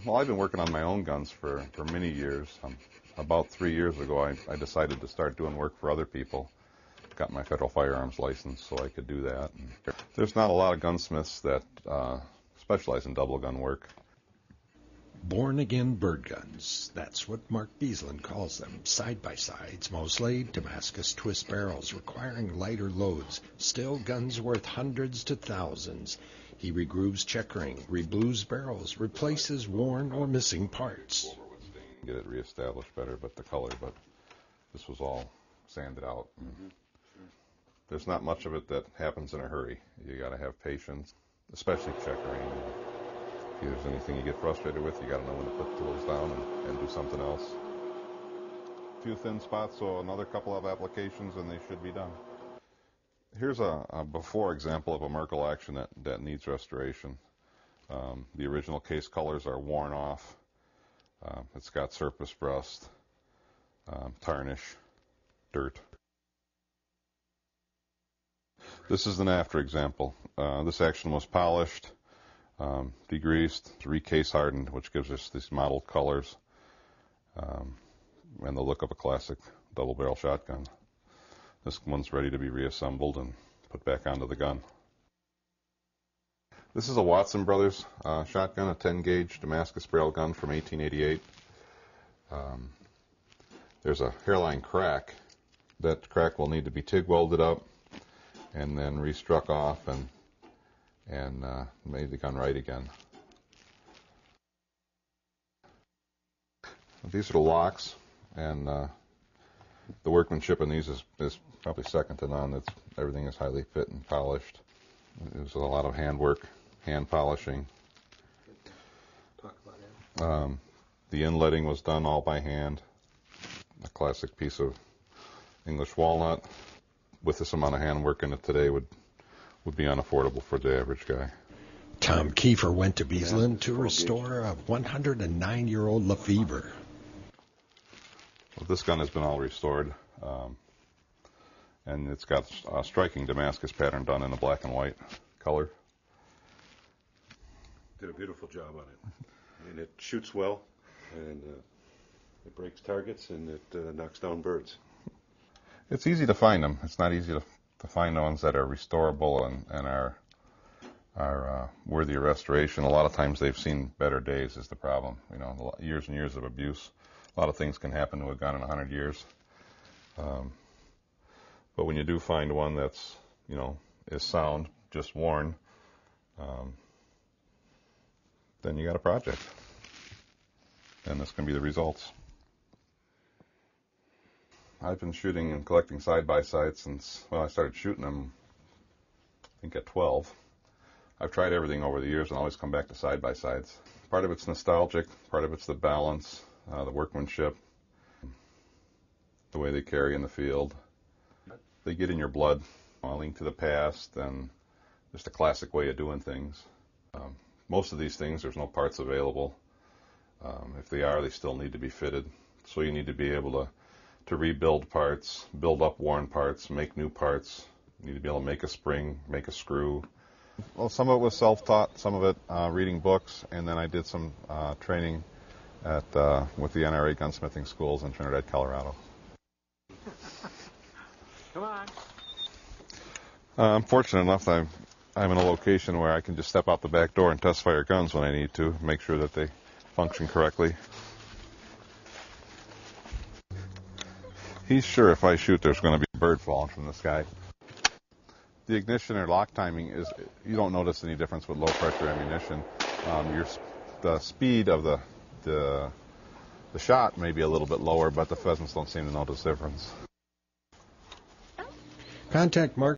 Well, I've been working on my own guns for many years. About 3 years ago, I decided to start doing work for other people. Got my federal firearms license so I could do that. And there's not a lot of gunsmiths that specialize in double gun work. Born-again bird guns. That's what Mark Beaslin calls them. Side-by-sides, mostly Damascus twist barrels requiring lighter loads. Still guns worth hundreds to thousands. He regrooves checkering, reblues barrels, replaces worn or missing parts. Get it reestablished better, but this was all sanded out. There's not much of it that happens in a hurry. You got to have patience, especially checkering. If there's anything you get frustrated with, you got to know when to put the tools down and do something else. A few thin spots, so another couple of applications and they should be done. Here's a before example of a Merkel action that needs restoration. The original case colors are worn off. It's got surface rust, tarnish, dirt. This is an after example. This action was polished, degreased, recase hardened, which gives us these mottled colors and the look of a classic double barrel shotgun. This one's ready to be reassembled and put back onto the gun. This is a Watson Brothers shotgun, a 10 gauge Damascus barrel gun from 1888. There's a hairline crack. That crack will need to be TIG welded up and then restruck off and made the gun right again. These are the locks, and the workmanship in these is probably second to none. Everything is highly fit and polished. There's a lot of handwork, hand polishing. Talk about it. The inletting was done all by hand. A classic piece of English walnut. With this amount of handwork in it today would be unaffordable for the average guy. Tom Kiefer went to Beaslin to restore a 109-year-old Lefebvre. Well, this gun has been all restored, and it's got a striking Damascus pattern done in a black and white color. Did a beautiful job on it. And it shoots well, and it breaks targets, and it knocks down birds. It's easy to find them. It's not easy to find ones that are restorable and are worthy of restoration. A lot of times they've seen better days is the problem. You know, years and years of abuse. A lot of things can happen to a gun in 100 years. But when you do find one that's, is sound, just worn, then you got a project. And this can be the results. I've been shooting and collecting side-by-sides since, I started shooting them, I think at 12. I've tried everything over the years and always come back to side-by-sides. Part of it's nostalgic, part of it's the balance, the workmanship, the way they carry in the field. They get in your blood, a link to the past, and just a classic way of doing things. Most of these things, there's no parts available. If they are, they still need to be fitted. So you need to be able to rebuild parts, build up worn parts, make new parts. You need to be able to make a spring, make a screw. Well, some of it was self-taught, some of it reading books, and then I did some training with the NRA gunsmithing schools in Trinidad, Colorado. Come on. I'm fortunate enough that I'm in a location where I can just step out the back door and test fire guns when I need to, make sure that they function correctly. He's sure if I shoot there's going to be a bird falling from the sky. The ignition or lock timing is, you don't notice any difference with low pressure ammunition. The speed of the shot may be a little bit lower, but the pheasants don't seem to notice the difference. Contact Mark